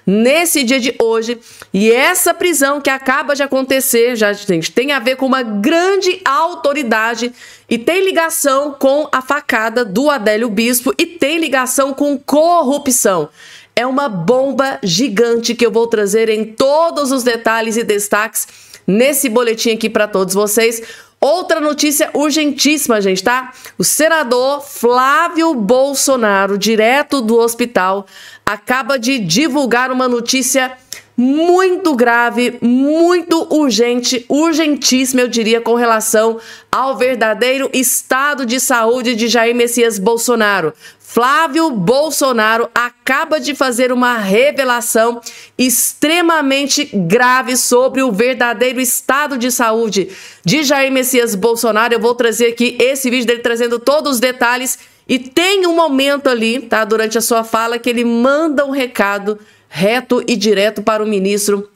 nesse dia de hoje. E essa prisão que acaba de acontecer, já, gente, tem a ver com uma grande autoridade e tem ligação com a facada do Adélio Bispo e tem ligação com corrupção. É uma bomba gigante que eu vou trazer em todos os detalhes e destaques nesse boletim aqui para todos vocês. Outra notícia urgentíssima, gente, tá? O senador Flávio Bolsonaro, direto do hospital, acaba de divulgar uma notícia muito grave, muito urgente, urgentíssima, eu diria, com relação ao verdadeiro estado de saúde de Jair Messias Bolsonaro. Flávio Bolsonaro acaba de fazer uma revelação extremamente grave sobre o verdadeiro estado de saúde de Jair Messias Bolsonaro. Eu vou trazer aqui esse vídeo dele trazendo todos os detalhes e tem um momento ali, tá, durante a sua fala, que ele manda um recado reto e direto para o ministro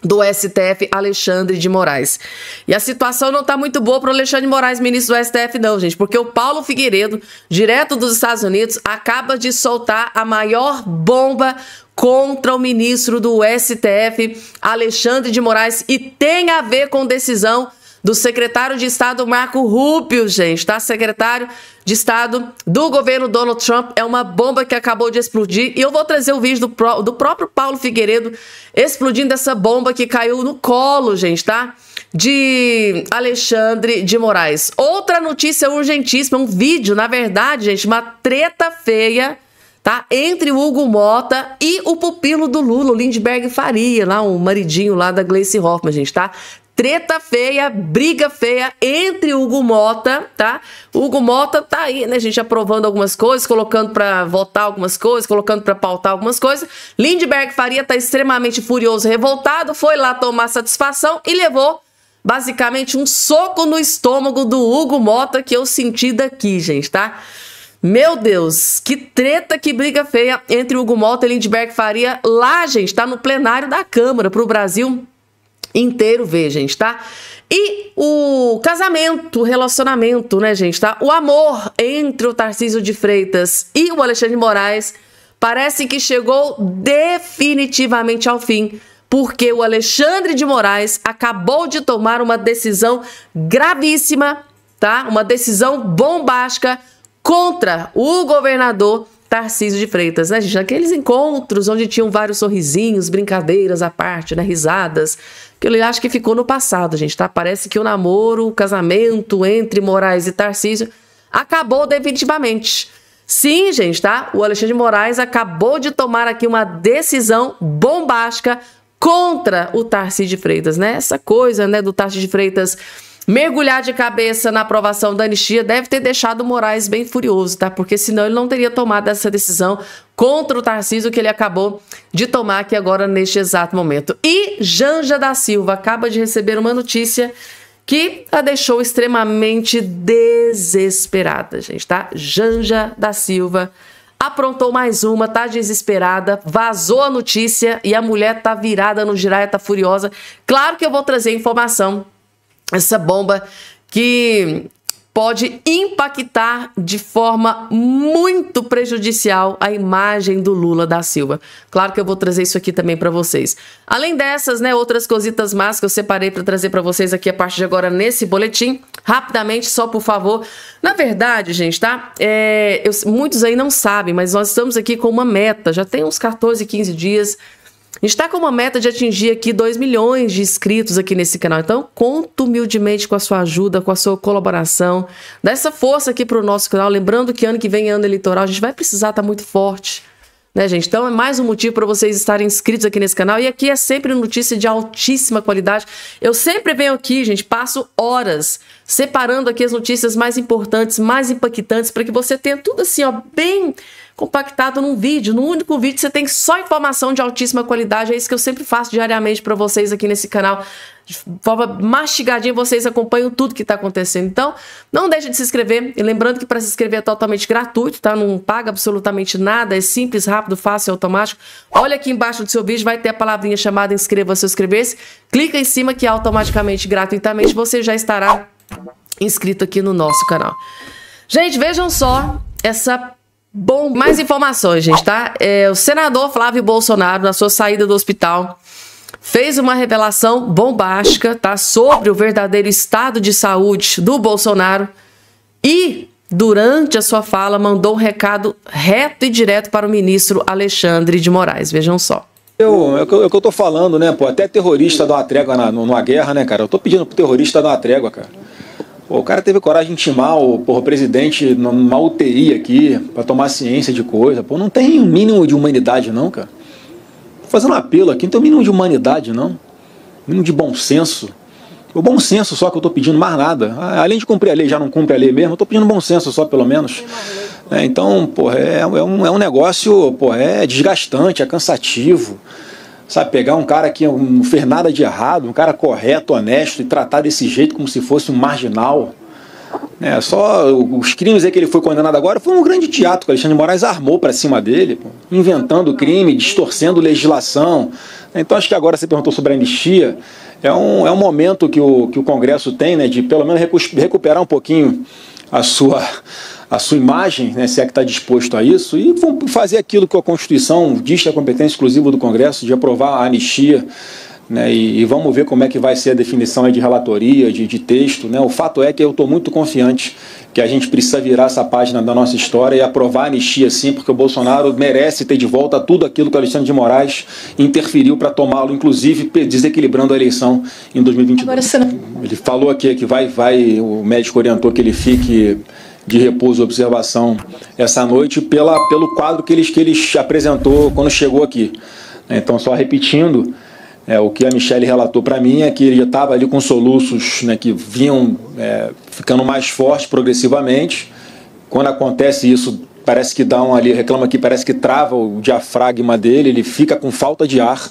do STF, Alexandre de Moraes. E a situação não tá muito boa para o Alexandre de Moraes, ministro do STF, não, gente, porque o Paulo Figueiredo, direto dos Estados Unidos, acaba de soltar a maior bomba contra o ministro do STF, Alexandre de Moraes, e tem a ver com decisão do secretário de Estado Marco Rubio, gente, tá? Secretário de Estado do governo Donald Trump. É uma bomba que acabou de explodir e eu vou trazer o vídeo do próprio Paulo Figueiredo explodindo essa bomba que caiu no colo, gente, tá? De Alexandre de Moraes. Outra notícia urgentíssima, um vídeo, na verdade, gente, uma treta feia, tá? Entre o Hugo Mota e o pupilo do Lula, o Lindbergh Faria, lá, um maridinho lá da Gleice Hoffmann, gente, tá? Treta feia, briga feia entre Hugo Mota, tá? O Hugo Mota tá aí, né, gente, aprovando algumas coisas, colocando pra votar algumas coisas, colocando pra pautar algumas coisas. Lindbergh Faria tá extremamente furioso, revoltado, foi lá tomar satisfação e levou, basicamente, um soco no estômago do Hugo Mota que eu senti daqui, gente, tá? Meu Deus, que treta, que briga feia entre Hugo Mota e Lindbergh Faria lá, gente, tá no plenário da Câmara pro Brasil inteiro ver, gente, tá? E o casamento, o relacionamento, né, gente, tá? O amor entre o Tarcísio de Freitas e o Alexandre de Moraes parece que chegou definitivamente ao fim, porque o Alexandre de Moraes acabou de tomar uma decisão gravíssima, tá? Uma decisão bombástica contra o governador Tarcísio de Freitas, né, gente? Aqueles encontros onde tinham vários sorrisinhos, brincadeiras à parte, né, risadas, que eu acho que ficou no passado, gente, tá? Parece que o namoro, o casamento entre Moraes e Tarcísio acabou definitivamente. Sim, gente, tá? O Alexandre de Moraes acabou de tomar aqui uma decisão bombástica contra o Tarcísio de Freitas, né? Essa coisa, né, do Tarcísio de Freitas mergulhar de cabeça na aprovação da anistia deve ter deixado o Moraes bem furioso, tá? Porque senão ele não teria tomado essa decisão contra o Tarcísio que ele acabou de tomar aqui agora neste exato momento. E Janja da Silva acaba de receber uma notícia que a deixou extremamente desesperada, gente, tá? Janja da Silva aprontou mais uma, tá desesperada, vazou a notícia e a mulher tá virada no giraia, tá furiosa. Claro que eu vou trazer informação, essa bomba que pode impactar de forma muito prejudicial a imagem do Lula da Silva. Claro que eu vou trazer isso aqui também para vocês. Além dessas, né, outras cositas más que eu separei para trazer para vocês aqui a partir de agora nesse boletim. Rapidamente, só por favor. Na verdade, gente, tá? Muitos aí não sabem, mas nós estamos aqui com uma meta. Já tem uns 14, 15 dias. A gente está com uma meta de atingir aqui 2 milhões de inscritos aqui nesse canal. Então, conto humildemente com a sua ajuda, com a sua colaboração. Dá essa força aqui para o nosso canal. Lembrando que ano que vem é ano eleitoral, a gente vai precisar estar muito forte, né, gente? Então, é mais um motivo para vocês estarem inscritos aqui nesse canal. E aqui é sempre notícia de altíssima qualidade. Eu sempre venho aqui, gente, passo horas separando aqui as notícias mais importantes, mais impactantes, para que você tenha tudo assim, ó, bem compactado num vídeo. No único vídeo você tem só informação de altíssima qualidade. É isso que eu sempre faço diariamente para vocês aqui nesse canal. De forma mastigadinha, vocês acompanham tudo que está acontecendo. Então, não deixe de se inscrever. E lembrando que para se inscrever é totalmente gratuito, tá? Não paga absolutamente nada. É simples, rápido, fácil e automático. Olha aqui embaixo do seu vídeo, vai ter a palavrinha chamada inscreva-se ou inscrever-se. Clica em cima que automaticamente, gratuitamente, você já estará inscrito aqui no nosso canal. Gente, vejam só essa Bom, mais informações, gente, tá? O senador Flávio Bolsonaro, na sua saída do hospital, fez uma revelação bombástica, tá? Sobre o verdadeiro estado de saúde do Bolsonaro e, durante a sua fala, mandou um recado reto e direto para o ministro Alexandre de Moraes. Vejam só. É o que eu tô falando, né, pô? Até terrorista dá uma trégua numa guerra, né, cara? Eu tô pedindo pro terrorista dar uma trégua, cara. Pô, o cara teve coragem de intimar o presidente numa UTI aqui pra tomar ciência de coisa. Pô, não tem um mínimo de humanidade, não, cara. Tô fazendo um apelo aqui, não tem um mínimo de humanidade, não. Mínimo de bom senso. O bom senso só que eu tô pedindo, mais nada. Além de cumprir a lei, já não cumpre a lei mesmo, eu tô pedindo bom senso só, pelo menos. Então, porra, é um negócio, porra, é desgastante, é cansativo. Sabe, pegar um cara que não fez nada de errado, um cara correto, honesto, e tratar desse jeito como se fosse um marginal. Só os crimes aí que ele foi condenado agora foi um grande teatro que o Alexandre de Moraes armou para cima dele, pô, inventando crime, distorcendo legislação. Então acho que agora você perguntou sobre a anistia, é um momento que o Congresso tem, né, de pelo menos recuperar um pouquinho a sua imagem, né, se é que está disposto a isso, e fazer aquilo que a Constituição diz que é a competência exclusiva do Congresso, de aprovar a anistia, né, e vamos ver como é que vai ser a definição aí de relatoria, de texto, né. O fato é que eu estou muito confiante que a gente precisa virar essa página da nossa história e aprovar a anistia sim, porque o Bolsonaro merece ter de volta tudo aquilo que o Alexandre de Moraes interferiu para tomá-lo, inclusive desequilibrando a eleição em 2022. Ele falou aqui que o médico orientou que ele fique de repouso e observação essa noite pelo quadro que ele apresentou quando chegou aqui. Então, só repetindo, o que a Michelle relatou para mim é que ele já estava ali com soluços, né, que vinham ficando mais fortes progressivamente. Quando acontece isso, parece que reclama que parece que trava o diafragma dele, ele fica com falta de ar.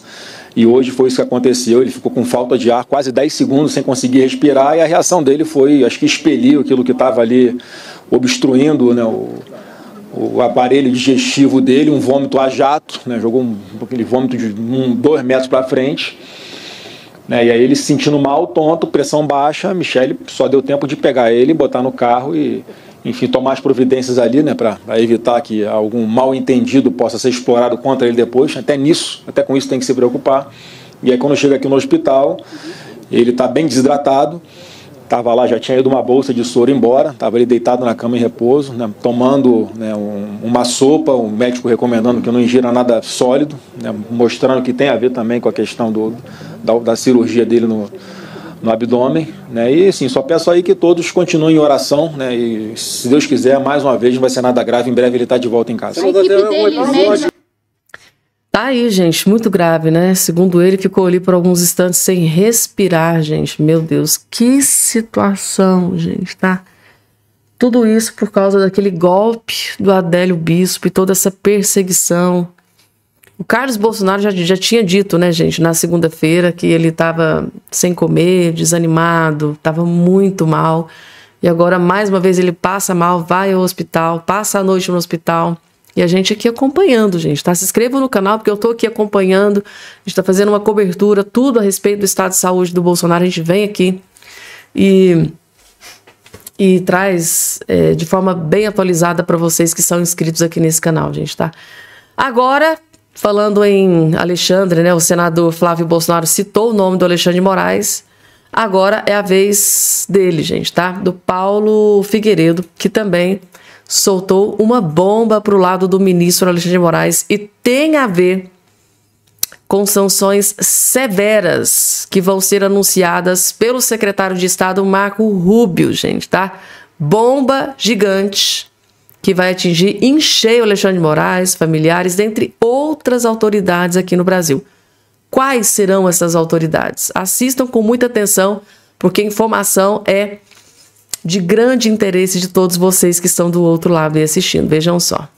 E hoje foi isso que aconteceu, ele ficou com falta de ar quase 10 segundos sem conseguir respirar, e a reação dele foi, acho que expeliu aquilo que estava ali obstruindo, né, o aparelho digestivo dele, um vômito a jato, né, jogou aquele vômito de 2 metros para frente, né, e aí ele se sentindo mal, tonto, pressão baixa, a Michelle só deu tempo de pegar ele, botar no carro e, enfim, tomar as providências ali, né, para evitar que algum mal entendido possa ser explorado contra ele depois. Até com isso tem que se preocupar. E aí quando chega aqui no hospital, ele está bem desidratado, estava lá, já tinha ido uma bolsa de soro embora, estava ali deitado na cama em repouso, né, tomando, né, uma sopa, o médico recomendando que não ingira nada sólido, né, mostrando que tem a ver também com a questão da cirurgia dele no abdômen, né? E assim, só peço aí que todos continuem em oração, né? E se Deus quiser, mais uma vez, não vai ser nada grave, em breve ele está de volta em casa. Tá aí, gente, muito grave, né? Segundo ele, ficou ali por alguns instantes sem respirar, gente. Meu Deus, que situação, gente, tá? Tudo isso por causa daquele golpe do Adélio Bispo e toda essa perseguição. O Carlos Bolsonaro já tinha dito, né, gente, na segunda-feira, que ele estava sem comer, desanimado, estava muito mal. E agora, mais uma vez, ele passa mal, vai ao hospital, passa a noite no hospital. E a gente aqui acompanhando, gente, tá? Se inscrevam no canal, porque eu tô aqui acompanhando. A gente tá fazendo uma cobertura, tudo a respeito do estado de saúde do Bolsonaro. A gente vem aqui e traz de forma bem atualizada para vocês que são inscritos aqui nesse canal, gente, tá? Agora, falando em Alexandre, né, o senador Flávio Bolsonaro citou o nome do Alexandre de Moraes. Agora é a vez dele, gente, tá? Do Paulo Figueiredo, que também soltou uma bomba para o lado do ministro Alexandre de Moraes e tem a ver com sanções severas que vão ser anunciadas pelo secretário de Estado Marco Rubio, gente, tá? Bomba gigante que vai atingir em cheio Alexandre de Moraes, familiares, dentre outras autoridades aqui no Brasil. Quais serão essas autoridades? Assistam com muita atenção, porque a informação é de grande interesse de todos vocês que estão do outro lado e assistindo. Vejam só.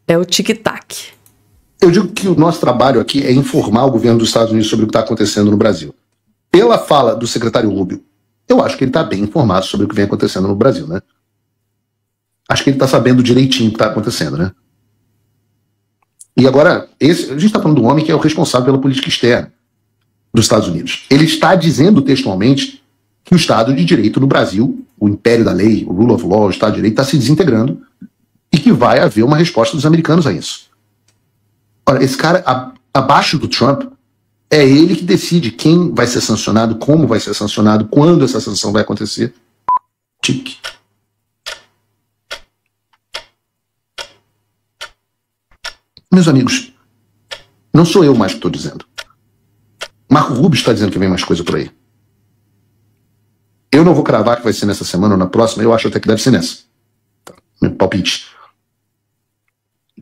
É o tic-tac. Eu digo que o nosso trabalho aqui é informar o governo dos Estados Unidos sobre o que está acontecendo no Brasil. Pela fala do secretário Rubio, eu acho que ele está bem informado sobre o que vem acontecendo no Brasil, né? Acho que ele está sabendo direitinho o que está acontecendo, né? E agora, a gente está falando de um homem que é o responsável pela política externa dos Estados Unidos. Ele está dizendo textualmente que o Estado de Direito no Brasil o império da lei, o rule of law, o Estado de Direito, está se desintegrando e que vai haver uma resposta dos americanos a isso. Ora, esse cara, abaixo do Trump, é ele que decide quem vai ser sancionado, como vai ser sancionado, quando essa sanção vai acontecer. Tique. Meus amigos, não sou eu mais que estou dizendo. Marco Rubio está dizendo que vem mais coisa por aí. Eu não vou cravar que vai ser nessa semana ou na próxima, eu acho até que deve ser nessa. Meu palpite.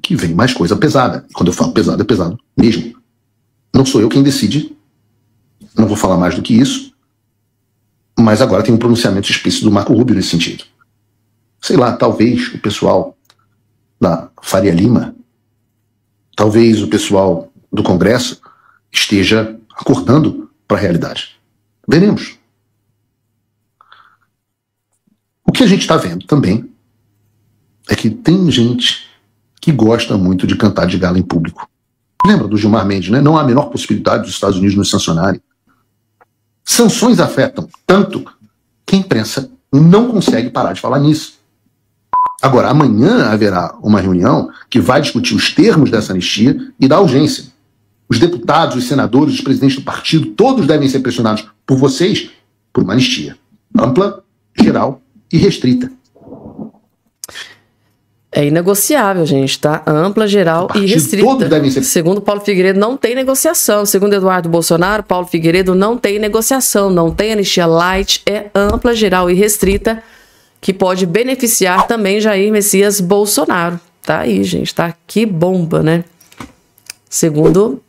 Que vem mais coisa pesada. E quando eu falo pesado, é pesado mesmo. Não sou eu quem decide. Não vou falar mais do que isso. Mas agora tem um pronunciamento explícito do Marco Rubio nesse sentido. Sei lá, talvez o pessoal da Faria Lima, talvez o pessoal do Congresso esteja acordando para a realidade. Veremos. O que a gente está vendo também é que tem gente que gosta muito de cantar de gala em público. Lembra do Gilmar Mendes, né? Não há a menor possibilidade dos Estados Unidos nos sancionarem. Sanções afetam tanto que a imprensa não consegue parar de falar nisso. Agora, amanhã haverá uma reunião que vai discutir os termos dessa anistia e da urgência. Os deputados, os senadores, os presidentes do partido, todos devem ser pressionados por vocês por uma anistia ampla, geral e restrita. É inegociável, gente, tá? Ampla, geral e restrita. Todos devem ser... Segundo Paulo Figueiredo, não tem negociação. Segundo Eduardo Bolsonaro, Paulo Figueiredo não tem negociação, não tem anistia light, é ampla, geral e restrita, que pode beneficiar também Jair Messias Bolsonaro. Tá aí, gente, tá? Que bomba, né? Segundo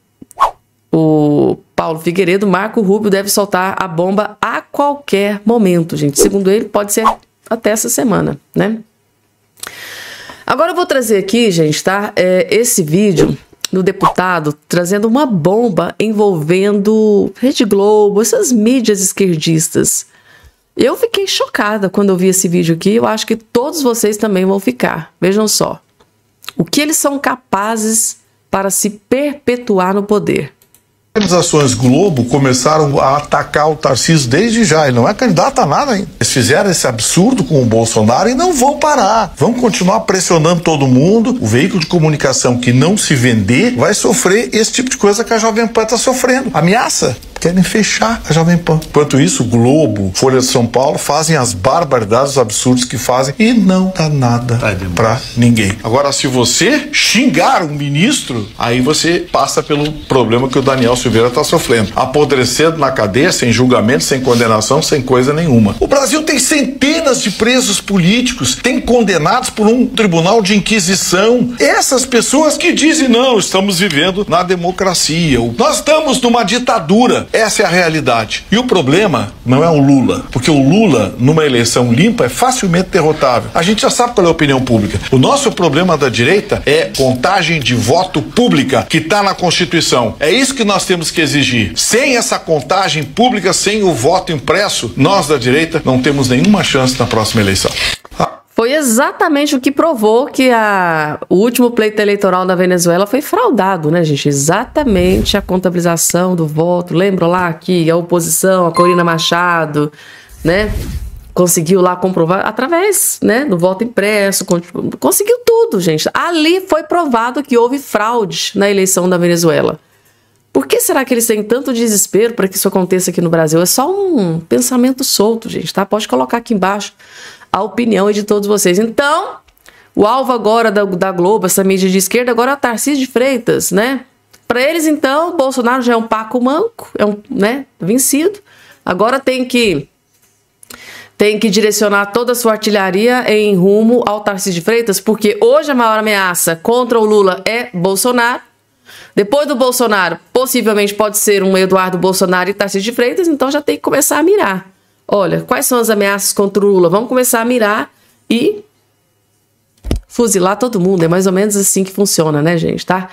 o Paulo Figueiredo, Marco Rubio deve soltar a bomba a qualquer momento, gente. Segundo ele, pode ser até essa semana, né? Agora eu vou trazer aqui, gente, tá? Esse vídeo do deputado trazendo uma bomba envolvendo Rede Globo, essas mídias esquerdistas. Eu fiquei chocada quando eu vi esse vídeo aqui. Eu acho que todos vocês também vão ficar. Vejam só. O que eles são capazes para se perpetuar no poder. As organizações Globo começaram a atacar o Tarcísio desde já. Ele não é candidato a nada ainda. Eles fizeram esse absurdo com o Bolsonaro e não vão parar. Vão continuar pressionando todo mundo. O veículo de comunicação que não se vender vai sofrer esse tipo de coisa que a Jovem Pan está sofrendo. Ameaça. Querem fechar a Jovem Pan. Enquanto isso, Globo, Folha de São Paulo fazem as barbaridades, os absurdos que fazem e não dá nada pra ninguém. Agora, se você xingar um ministro, aí você passa pelo problema que o Daniel Silveira está sofrendo. Apodrecendo na cadeia, sem julgamento, sem condenação, sem coisa nenhuma. O Brasil tem centenas de presos políticos, tem condenados por um tribunal de inquisição. Essas pessoas que dizem, não, estamos vivendo na democracia. Nós estamos numa ditadura. Essa é a realidade. E o problema não é o Lula, porque o Lula, numa eleição limpa, é facilmente derrotável. A gente já sabe qual é a opinião pública. O nosso problema da direita é contagem de voto pública, que está na Constituição. É isso que nós temos que exigir. Sem essa contagem pública, sem o voto impresso, nós da direita não temos nenhuma chance na próxima eleição. Foi exatamente o que provou que o último pleito eleitoral da Venezuela foi fraudado, né, gente? Exatamente a contabilização do voto. Lembram lá que a oposição, a Corina Machado, né, conseguiu lá comprovar através, né, do voto impresso, conseguiu tudo, gente. Ali foi provado que houve fraude na eleição da Venezuela. Por que será que eles têm tanto desespero para que isso aconteça aqui no Brasil? É só um pensamento solto, gente, tá? Pode colocar aqui embaixo a opinião de todos vocês. Então, o alvo agora da Globo, essa mídia de esquerda, agora é o Tarcísio de Freitas, né? Para eles, então, Bolsonaro já é um paco manco, né, vencido. Agora tem que direcionar toda a sua artilharia em rumo ao Tarcísio de Freitas, porque hoje a maior ameaça contra o Lula é Bolsonaro. Depois do Bolsonaro, possivelmente pode ser um Eduardo Bolsonaro e Tarcísio de Freitas, então já tem que começar a mirar. Olha, quais são as ameaças contra o Lula? Vamos começar a mirar e fuzilar todo mundo. É mais ou menos assim que funciona, né, gente, tá?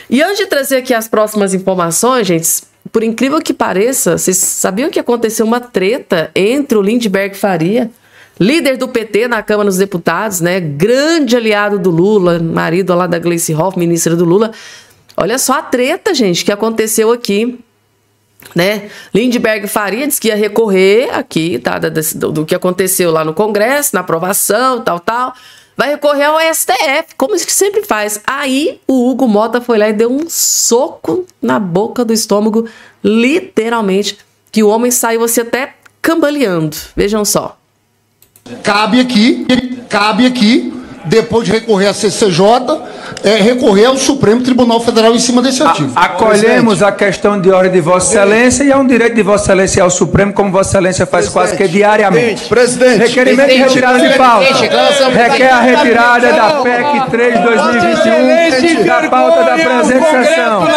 E antes de trazer aqui as próximas informações, gente, por incrível que pareça, vocês sabiam que aconteceu uma treta entre o Lindbergh Faria, líder do PT na Câmara dos Deputados, né, grande aliado do Lula, marido lá da Gleice Hoffmann, ministra do Lula. Olha só a treta, gente, que aconteceu aqui né? Lindbergh Faria disse que ia recorrer aqui, tá? Do que aconteceu lá no Congresso, na aprovação, tal. Vai recorrer ao STF, como isso que sempre faz. Aí o Hugo Mota foi lá e deu um soco na boca do estômago, literalmente, que o homem saiu assim até cambaleando. Vejam só. Cabe aqui, depois de recorrer à CCJ, recorrer ao Supremo Tribunal Federal em cima desse artigo. Acolhemos a questão de ordem de Vossa Excelência e é um direito de Vossa Excelência ao Supremo, como Vossa Excelência faz quase que diariamente. Requerimento de retirada de pauta. Requer a retirada da PEC 3/2021 da pauta da presente sessão.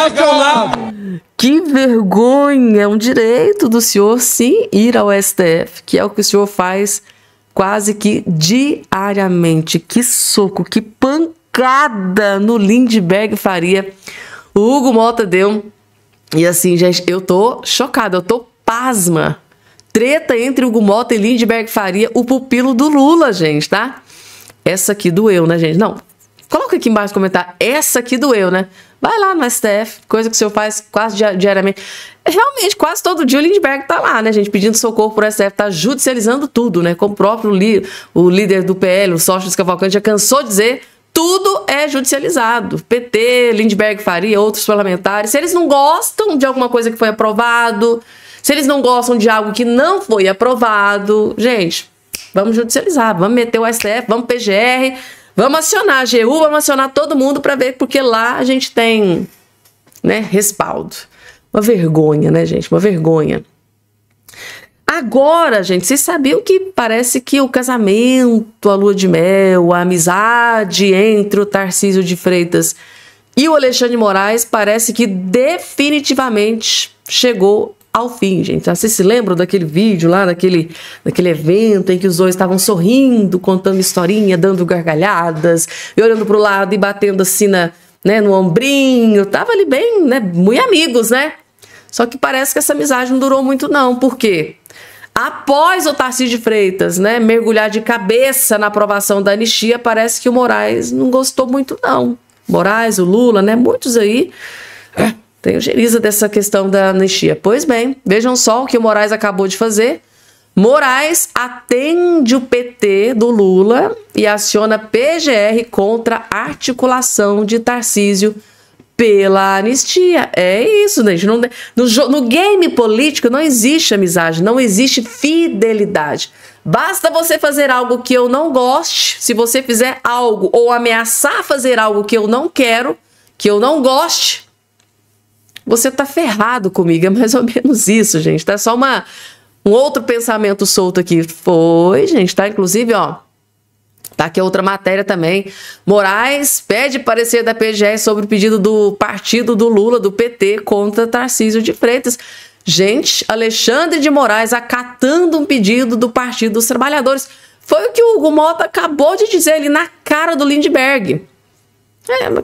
Que vergonha! É um direito do senhor, sim, ir ao STF, que é o que o senhor faz quase que diariamente. Que soco, que pancada no Lindbergh Faria o Hugo Mota deu. E assim, gente, eu tô chocada, eu tô pasma. Treta entre Hugo Mota e Lindbergh Faria, o pupilo do Lula, gente, tá? Essa aqui doeu, né, gente? Não, coloca aqui embaixo no comentário. Essa aqui doeu, né? Vai lá no STF, coisa que o senhor faz quase diariamente. Realmente, quase todo dia o Lindbergh tá lá, né, gente? Pedindo socorro pro STF, tá judicializando tudo, né? Como o próprio o líder do PL, o Sócrates Cavalcante, já cansou de dizer, tudo é judicializado. PT, Lindbergh Faria, outros parlamentares. Se eles não gostam de alguma coisa que foi aprovado, se eles não gostam de algo que não foi aprovado, gente, vamos judicializar, vamos meter o STF, vamos PGR, vamos acionar a AGU, vamos acionar todo mundo para ver, porque lá a gente tem, né, respaldo. Uma vergonha, né, gente? Uma vergonha. Agora, gente, vocês sabiam que parece que o casamento, a lua de mel, a amizade entre o Tarcísio de Freitas e o Alexandre de Moraes parece que definitivamente chegou ao fim, gente. Vocês se lembram daquele vídeo lá, daquele evento em que os dois estavam sorrindo, contando historinha, dando gargalhadas, e olhando pro lado e batendo assim no ombrinho. Tava ali bem, né, muito amigos, né? Só que parece que essa amizade não durou muito não. Por quê? Após o Tarcísio de Freitas, né, mergulhar de cabeça na aprovação da anistia, parece que o Moraes não gostou muito não. Moraes, o Lula, né, muitos aí... Tem o geriza dessa questão da anistia. Pois bem, vejam só o que o Moraes acabou de fazer. Moraes atende o PT do Lula e aciona PGR contra a articulação de Tarcísio pela anistia. É isso, gente. No game político não existe amizade, não existe fidelidade. Basta você fazer algo que eu não goste. Se você fizer algo ou ameaçar fazer algo que eu não quero, que eu não goste, você tá ferrado comigo. É mais ou menos isso, gente. Tá só um outro pensamento solto aqui. Foi, gente, tá? Inclusive, ó, tá aqui outra matéria também. Moraes pede parecer da PGR sobre o pedido do partido do Lula, do PT, contra Tarcísio de Freitas. Gente, Alexandre de Moraes acatando um pedido do Partido dos Trabalhadores. Foi o que o Hugo Mota acabou de dizer ali na cara do Lindbergh.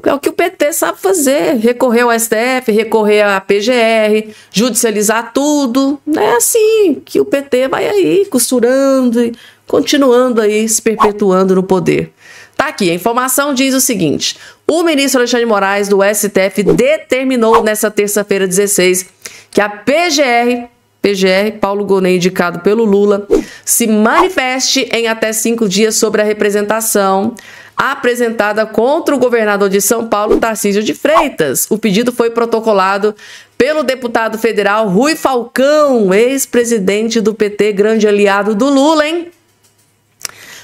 É o que o PT sabe fazer, recorrer ao STF, recorrer à PGR, judicializar tudo. É assim que o PT vai aí costurando e continuando aí se perpetuando no poder. Tá aqui, a informação diz o seguinte: o ministro Alexandre de Moraes do STF determinou nessa terça-feira 16 que a PGR, Paulo Gonet, indicado pelo Lula, se manifeste em até 5 dias sobre a representação apresentada contra o governador de São Paulo, Tarcísio de Freitas. O pedido foi protocolado pelo deputado federal Rui Falcão, ex-presidente do PT, grande aliado do Lula, hein?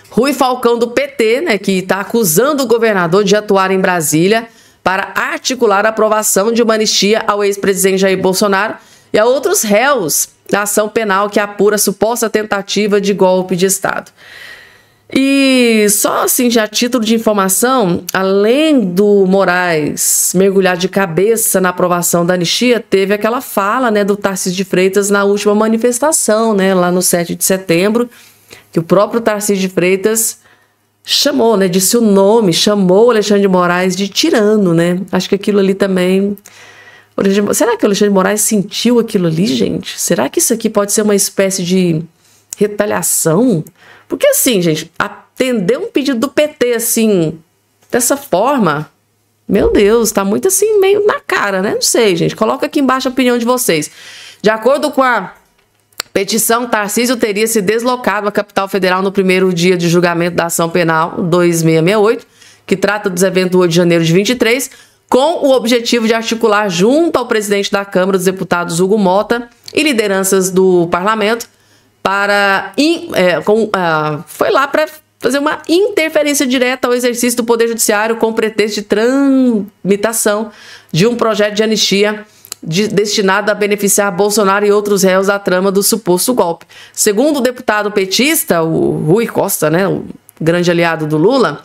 Rui Falcão do PT, né, que está acusando o governador de atuar em Brasília para articular a aprovação de uma anistia ao ex-presidente Jair Bolsonaro e a outros réus da ação penal que apura a suposta tentativa de golpe de Estado. E só assim, já a título de informação, além do Moraes mergulhar de cabeça na aprovação da anistia, teve aquela fala, né, do Tarcísio de Freitas na última manifestação, né, lá no 7 de setembro, que o próprio Tarcísio de Freitas chamou, né, disse o nome, chamou o Alexandre de Moraes de tirano, né? Acho que aquilo ali também... Será que o Alexandre de Moraes sentiu aquilo ali, gente? Será que isso aqui pode ser uma espécie de retaliação? Porque assim, gente, atender um pedido do PT, assim, dessa forma, meu Deus, tá muito assim, meio na cara, né? Não sei, gente, coloca aqui embaixo a opinião de vocês. De acordo com a petição, Tarcísio teria se deslocado à capital federal no primeiro dia de julgamento da ação penal 2668, que trata dos eventos do 8 de janeiro de 23, com o objetivo de articular junto ao presidente da Câmara dos Deputados, Hugo Mota, e lideranças do parlamento, foi lá para fazer uma interferência direta ao exercício do Poder Judiciário com pretexto de tramitação de um projeto de anistia destinado a beneficiar Bolsonaro e outros réus da trama do suposto golpe. Segundo o deputado petista, o Rui Costa, né, o grande aliado do Lula,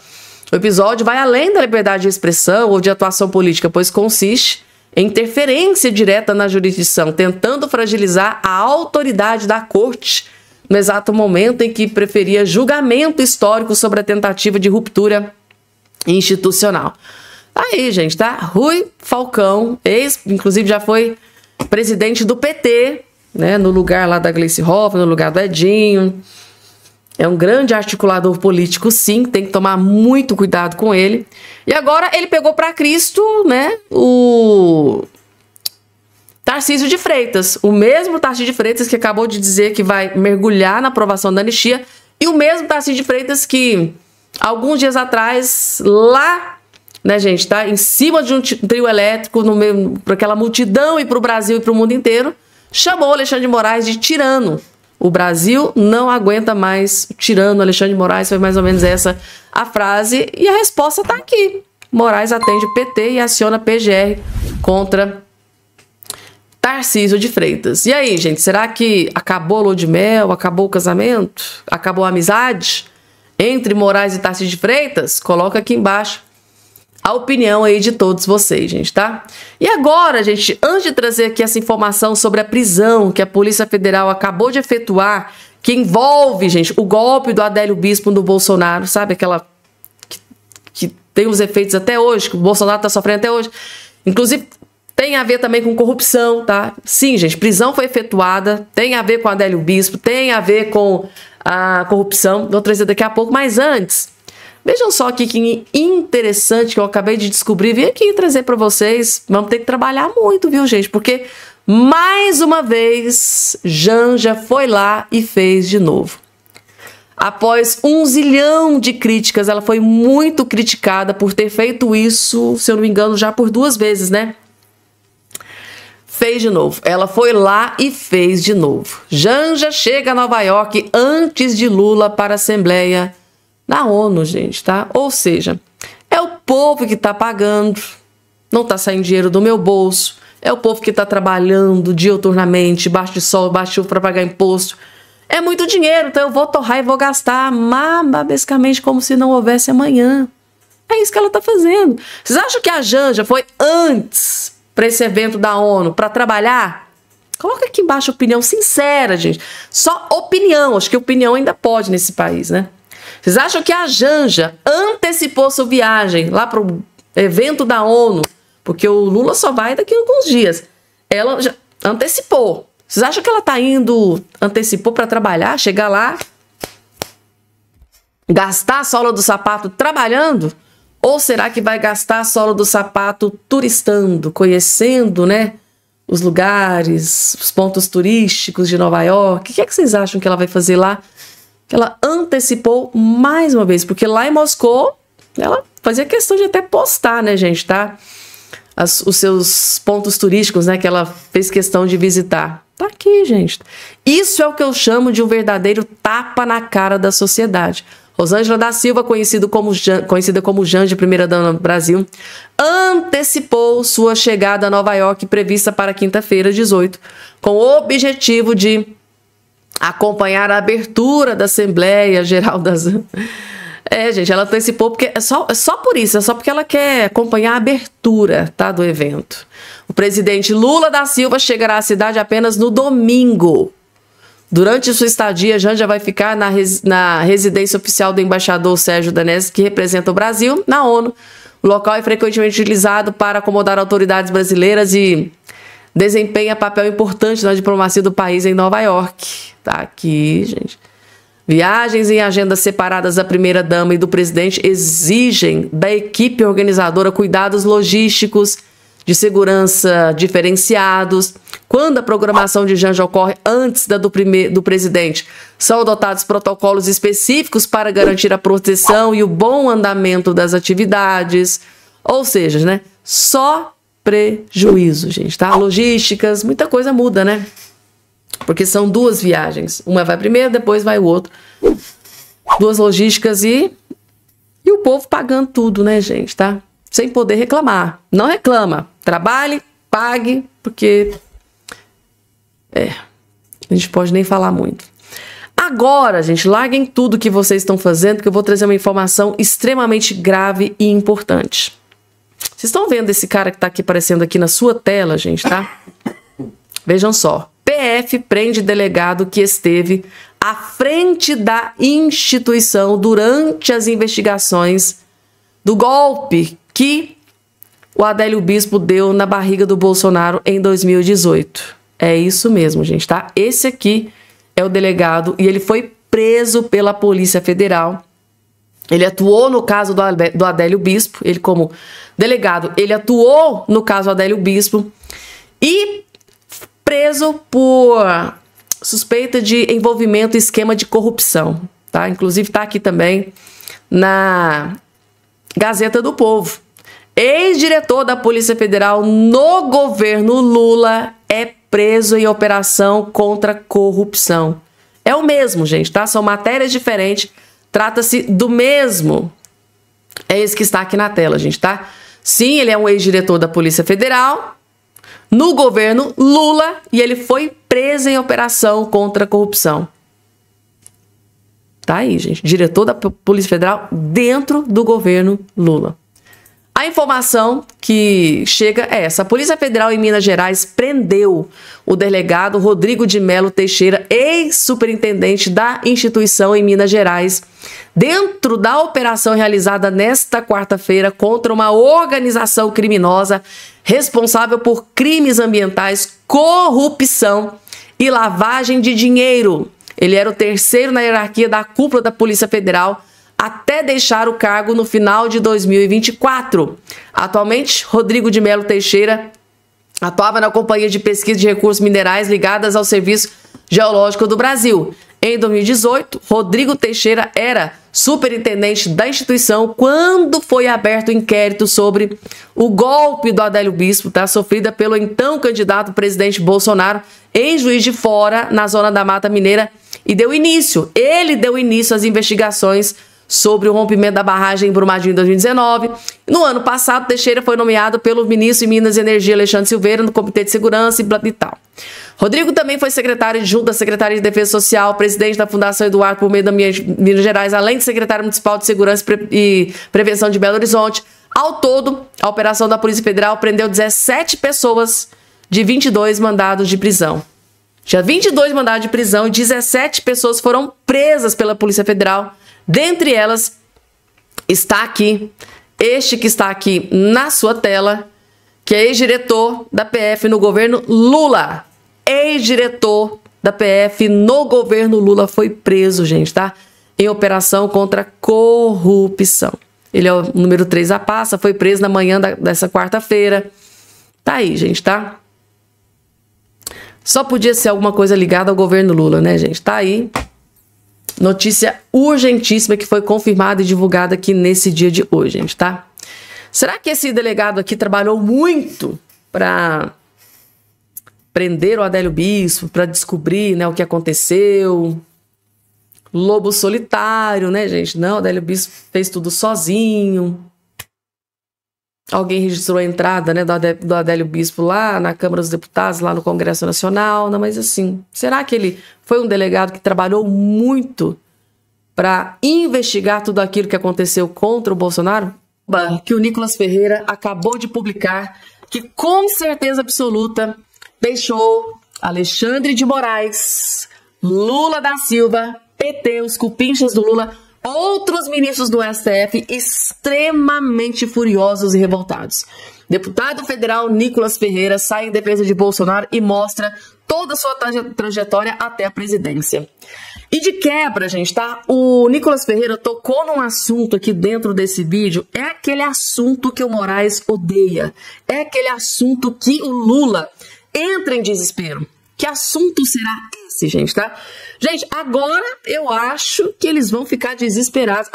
o episódio vai além da liberdade de expressão ou de atuação política, pois consiste em interferência direta na jurisdição, tentando fragilizar a autoridade da corte no exato momento em que preferia julgamento histórico sobre a tentativa de ruptura institucional. Aí, gente, tá? Rui Falcão, inclusive já foi presidente do PT, né? No lugar lá da Gleice Hoffmann, no lugar do Edinho. É um grande articulador político, sim, tem que tomar muito cuidado com ele. E agora ele pegou para Cristo, né? O Tarcísio de Freitas, o mesmo Tarcísio de Freitas que acabou de dizer que vai mergulhar na aprovação da anistia, e o mesmo Tarcísio de Freitas que, alguns dias atrás, lá, né, gente, tá em cima de um trio elétrico, para aquela multidão e para o Brasil e para o mundo inteiro, chamou Alexandre de Moraes de tirano. O Brasil não aguenta mais o tirano Alexandre de Moraes, foi mais ou menos essa a frase, e a resposta está aqui. Moraes atende o PT e aciona PGR contra Tarcísio de Freitas. E aí, gente, será que acabou a lua de mel, acabou o casamento, acabou a amizade entre Moraes e Tarcísio de Freitas? Coloca aqui embaixo a opinião aí de todos vocês, gente, tá? E agora, gente, antes de trazer aqui essa informação sobre a prisão que a Polícia Federal acabou de efetuar, que envolve, gente, o golpe do Adélio Bispo no Bolsonaro, sabe? Aquela que tem os efeitos até hoje, que o Bolsonaro tá sofrendo até hoje. Inclusive, tem a ver também com corrupção, tá? Sim, gente, prisão foi efetuada, tem a ver com o Adélio Bispo, tem a ver com a corrupção. Vou trazer daqui a pouco, mas antes, vejam só aqui que interessante que eu acabei de descobrir. Vim aqui trazer para vocês. Vamos ter que trabalhar muito, viu, gente? Porque, mais uma vez, Janja foi lá e fez de novo. Após 1 zilhão de críticas, ela foi muito criticada por ter feito isso, se eu não me engano, já por 2 vezes, né? Fez de novo. Ela foi lá e fez de novo. Janja chega a Nova York antes de Lula para a Assembleia na ONU, gente, tá? Ou seja, é o povo que tá pagando, não tá saindo dinheiro do meu bolso, é o povo que tá trabalhando diuturnamente, baixo de sol, baixo de chuva para pagar imposto. É muito dinheiro, então eu vou torrar e vou gastar basicamente como se não houvesse amanhã. É isso que ela tá fazendo. Vocês acham que a Janja foi antes para esse evento da ONU para trabalhar? Coloca aqui embaixo opinião sincera, gente. Só opinião, acho que opinião ainda pode nesse país, né? Vocês acham que a Janja antecipou sua viagem lá para o evento da ONU? Porque o Lula só vai daqui a alguns dias. Ela já antecipou. Vocês acham que ela tá indo, antecipou para trabalhar, chegar lá, gastar a sola do sapato trabalhando? Ou será que vai gastar a sola do sapato turistando, conhecendo, né, os lugares, os pontos turísticos de Nova York? O que é que vocês acham que ela vai fazer lá? Que ela antecipou mais uma vez, porque lá em Moscou ela fazia questão de até postar, né, gente, tá? Os seus pontos turísticos, né, que ela fez questão de visitar. Tá aqui, gente. Isso é o que eu chamo de um verdadeiro tapa na cara da sociedade. Rosângela da Silva, conhecida como Janja, primeira-dama do Brasil, antecipou sua chegada a Nova York, prevista para quinta-feira, 18, com o objetivo de acompanhar a abertura da Assembleia Geral das... gente, ela antecipou porque é só por isso, é só porque ela quer acompanhar a abertura, tá, do evento. O presidente Lula da Silva chegará à cidade apenas no domingo. Durante sua estadia, Janja vai ficar na residência oficial do embaixador Sérgio Danese, que representa o Brasil na ONU. O local é frequentemente utilizado para acomodar autoridades brasileiras e desempenha papel importante na diplomacia do país em Nova York. Tá aqui, gente. Viagens em agendas separadas da primeira-dama e do presidente exigem da equipe organizadora cuidados logísticos, de segurança diferenciados, quando a programação de Janja ocorre antes da do presidente, são adotados protocolos específicos para garantir a proteção e o bom andamento das atividades. Ou seja, né, só prejuízo, gente, tá? Logísticas, muita coisa muda, né? Porque são duas viagens. Uma vai primeiro, depois vai o outro. Duas logísticas e o povo pagando tudo, né, gente, tá? Sem poder reclamar. Não reclama. Trabalhe, pague, porque... a gente pode nem falar muito. Agora, gente, larguem tudo que vocês estão fazendo, porque eu vou trazer uma informação extremamente grave e importante. Vocês estão vendo esse cara que tá aqui aparecendo aqui na sua tela, gente, tá? Vejam só. PF prende delegado que esteve à frente da instituição durante as investigações do golpe que o Adélio Bispo deu na barriga do Bolsonaro em 2018. É isso mesmo, gente, tá? Esse aqui é o delegado e ele foi preso pela Polícia Federal. Ele atuou no caso do Adélio Bispo, ele como delegado, ele atuou no caso do Adélio Bispo e preso por suspeita de envolvimento em esquema de corrupção, tá? Inclusive tá aqui também na Gazeta do Povo. Ex-diretor da Polícia Federal no governo Lula é preso em operação contra corrupção. É o mesmo, gente, tá? São matérias diferentes. Trata-se do mesmo. É esse que está aqui na tela, gente, tá? Sim, ele é um ex-diretor da Polícia Federal no governo Lula e ele foi preso em operação contra a corrupção. Tá aí, gente. Diretor da Polícia Federal dentro do governo Lula. A informação que chega é essa. A Polícia Federal em Minas Gerais prendeu o delegado Rodrigo de Melo Teixeira, ex-superintendente da instituição em Minas Gerais, dentro da operação realizada nesta quarta-feira contra uma organização criminosa responsável por crimes ambientais, corrupção e lavagem de dinheiro. Ele era o terceiro na hierarquia da cúpula da Polícia Federal até deixar o cargo no final de 2024. Atualmente, Rodrigo de Melo Teixeira atuava na Companhia de Pesquisa de Recursos Minerais ligadas ao Serviço Geológico do Brasil. Em 2018, Rodrigo Teixeira era superintendente da instituição quando foi aberto o inquérito sobre o golpe do Adélio Bispo, tá, sofrida pelo então candidato presidente Bolsonaro em Juiz de Fora, na zona da Mata Mineira, e ele deu início às investigações sobre o rompimento da barragem em Brumadinho em 2019. No ano passado, Teixeira foi nomeado pelo ministro de Minas e Energia, Alexandre Silveira, no Comitê de Segurança e tal. Rodrigo também foi secretário adjunto da Secretaria de Defesa Social, presidente da Fundação Eduardo por Meio do Ambiente de Minas Gerais, além de secretário municipal de Segurança e Prevenção de Belo Horizonte. Ao todo, a operação da Polícia Federal prendeu 17 pessoas de 22 mandados de prisão. Tinha 22 mandados de prisão e 17 pessoas foram presas pela Polícia Federal. Dentre elas, está aqui, este que está aqui na sua tela, que é ex-diretor da PF no governo Lula. Ex-diretor da PF no governo Lula foi preso, gente, tá? Em operação contra corrupção. Ele é o número 3 da pasta, foi preso na manhã dessa quarta-feira. Tá aí, gente, tá? Só podia ser alguma coisa ligada ao governo Lula, né, gente? Tá aí. Notícia urgentíssima que foi confirmada e divulgada aqui nesse dia de hoje, gente, tá? Será que esse delegado aqui trabalhou muito para prender o Adélio Bispo, para descobrir, né, o que aconteceu? Lobo solitário, né, gente? Não, o Adélio Bispo fez tudo sozinho. Alguém registrou a entrada, né, do Adélio Bispo lá na Câmara dos Deputados, lá no Congresso Nacional. Não, mas assim, será que ele foi um delegado que trabalhou muito para investigar tudo aquilo que aconteceu contra o Bolsonaro? Que o Nicolas Ferreira acabou de publicar, que com certeza absoluta deixou Alexandre de Moraes, Lula da Silva, PT, os cupinchas do Lula, outros ministros do STF extremamente furiosos e revoltados. Deputado federal Nicolas Ferreira sai em defesa de Bolsonaro e mostra toda a sua trajetória até a presidência. E de quebra, gente, tá? O Nicolas Ferreira tocou num assunto aqui dentro desse vídeo. É aquele assunto que o Moraes odeia. É aquele assunto que o Lula entra em desespero. Que assunto será esse, gente, tá? Gente, agora eu acho que eles vão ficar desesperados.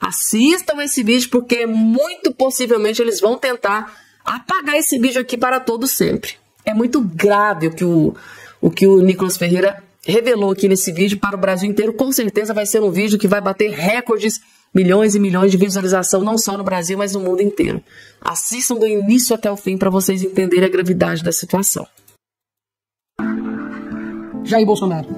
Assistam esse vídeo, porque muito possivelmente eles vão tentar apagar esse vídeo aqui para todo sempre. É muito grave o que o Nicolas Ferreira revelou aqui nesse vídeo para o Brasil inteiro. Com certeza vai ser um vídeo que vai bater recordes, milhões e milhões de visualização, não só no Brasil, mas no mundo inteiro. Assistam do início até o fim para vocês entenderem a gravidade da situação. Jair Bolsonaro.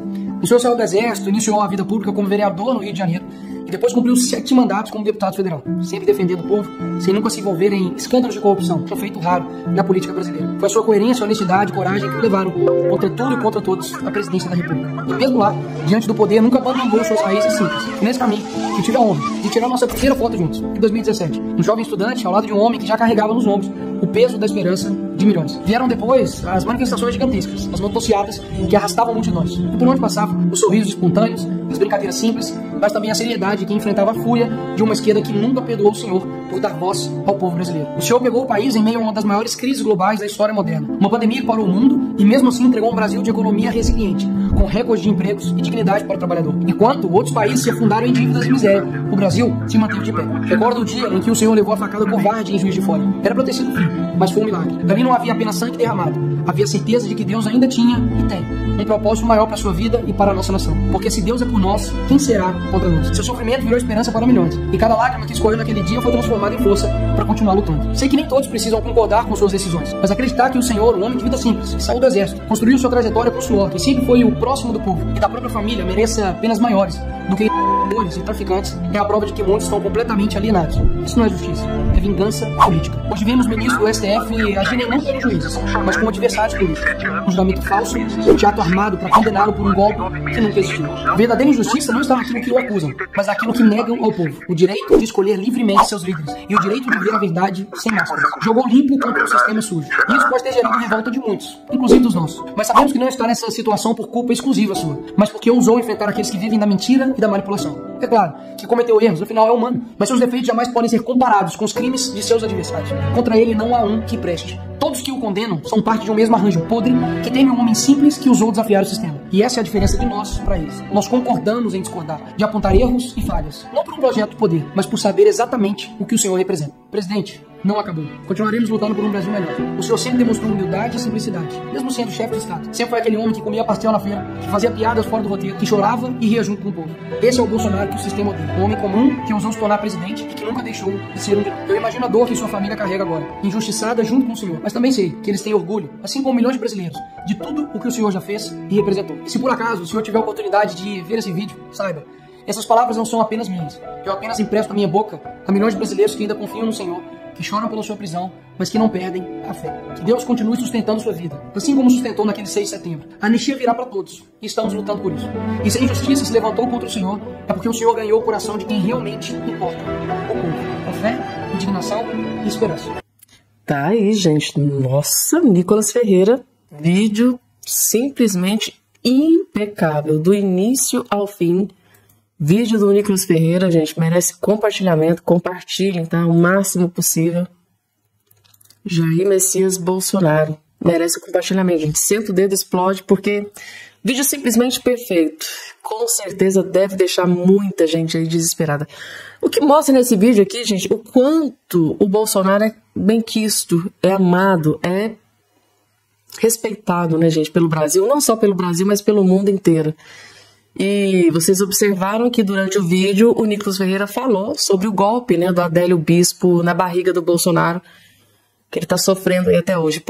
O senhor saiu do Exército, iniciou a vida pública como vereador no Rio de Janeiro e depois cumpriu 7 mandatos como deputado federal, sempre defendendo o povo, sem nunca se envolver em escândalos de corrupção, que é um feito raro na política brasileira. Foi a sua coerência, honestidade e coragem que o levaram, contra tudo e contra todos, à presidência da República. E mesmo lá, diante do poder, nunca abandonou suas raízes simples. E nesse caminho, que tive a honra de tirar nossa primeira foto juntos, em 2017. Um jovem estudante ao lado de um homem que já carregava nos ombros o peso da esperança de milhões. Vieram depois as manifestações gigantescas, as motocicletas que arrastavam multidões. E por onde passavam, os sorrisos espontâneos, as brincadeiras simples, mas também a seriedade que enfrentava a fúria de uma esquerda que nunca perdoou o senhor por dar voz ao povo brasileiro. O senhor pegou o país em meio a uma das maiores crises globais da história moderna. Uma pandemia que parou o mundo e mesmo assim entregou um Brasil de economia resiliente, com recordes de empregos e dignidade para o trabalhador. Enquanto outros países se afundaram em dívidas e miséria, o Brasil se manteve de pé. Recordo o dia em que o senhor levou a facada covarde em Juiz de Fora. Era para ter sido fim, mas foi um milagre. Ali não havia apenas sangue derramado, havia certeza de que Deus ainda tinha e tem um propósito maior para a sua vida e para a nossa nação. Porque se Deus é por nós, quem será contra nós? Seu sofrimento virou esperança para milhões, e cada lágrima que escorreu naquele dia foi transformada em força para continuar lutando. Sei que nem todos precisam concordar com suas decisões, mas acreditar que o Senhor, um homem de vida simples, que saiu do exército, construiu sua trajetória com suor, que sempre foi o próximo do povo e da própria família, mereça penas maiores do que e traficantes, é a prova de que muitos estão completamente alienados. Isso não é justiça, é vingança política. Hoje vemos ministros do STF agirem não como juízes, mas como adversários políticos. Um julgamento falso, um teatro armado para condená-lo por um golpe que nunca existiu. A verdadeira injustiça não está naquilo que o acusam, mas naquilo que negam ao povo. O direito de escolher livremente seus líderes e o direito de ver a verdade sem máscaras. Jogou limpo contra o sistema sujo. E isso pode ter gerado a revolta de muitos, inclusive dos nossos. Mas sabemos que não está nessa situação por culpa exclusiva sua, mas porque ousou enfrentar aqueles que vivem da mentira e da manipulação. É claro que cometeu erros, afinal é humano, mas seus defeitos jamais podem ser comparados com os crimes de seus adversários. Contra ele não há um que preste. Todos que o condenam são parte de um mesmo arranjo podre que teme um homem simples que ousou desafiar o sistema. E essa é a diferença de nós para eles. Nós concordamos em discordar, de apontar erros e falhas, não por um projeto de poder, mas por saber exatamente o que o senhor representa. Presidente, não acabou. Continuaremos lutando por um Brasil melhor. O senhor sempre demonstrou humildade e simplicidade, mesmo sendo chefe de Estado. Sempre foi aquele homem que comia pastel na feira, que fazia piadas fora do roteiro, que chorava e ria junto com o povo. Esse é o Bolsonaro que o sistema odeia. Um homem comum que ousou se tornar presidente e que nunca deixou de ser um de nós. Eu imagino a dor que sua família carrega agora, injustiçada junto com o senhor. Mas também sei que eles têm orgulho, assim como milhões de brasileiros, de tudo o que o senhor já fez e representou. E se por acaso o senhor tiver a oportunidade de ver esse vídeo, saiba, essas palavras não são apenas minhas. Eu apenas empresto a minha boca a milhões de brasileiros que ainda confiam no senhor, que choram pela sua prisão, mas que não perdem a fé. Que Deus continue sustentando sua vida, assim como sustentou naquele 6 de setembro. A anistia virá para todos, e estamos lutando por isso. E se a injustiça se levantou contra o Senhor, é porque o Senhor ganhou o coração de quem realmente importa, o povo. A fé, indignação e esperança. Tá aí, gente. Nossa, Nicolas Ferreira, vídeo simplesmente impecável, do início ao fim. Vídeo do Nicolas Ferreira, gente, merece compartilhamento. Compartilhem, tá? O máximo possível. Jair Messias Bolsonaro merece compartilhamento, gente. Senta o dedo, explode, porque vídeo simplesmente perfeito. Com certeza deve deixar muita gente aí desesperada. O que mostra nesse vídeo aqui, gente, o quanto o Bolsonaro é benquisto, é amado, é respeitado, né, gente, pelo Brasil. Não só pelo Brasil, mas pelo mundo inteiro. E vocês observaram que durante o vídeo o Nicolas Ferreira falou sobre o golpe, né, do Adélio Bispo na barriga do Bolsonaro, que ele está sofrendo aí até hoje.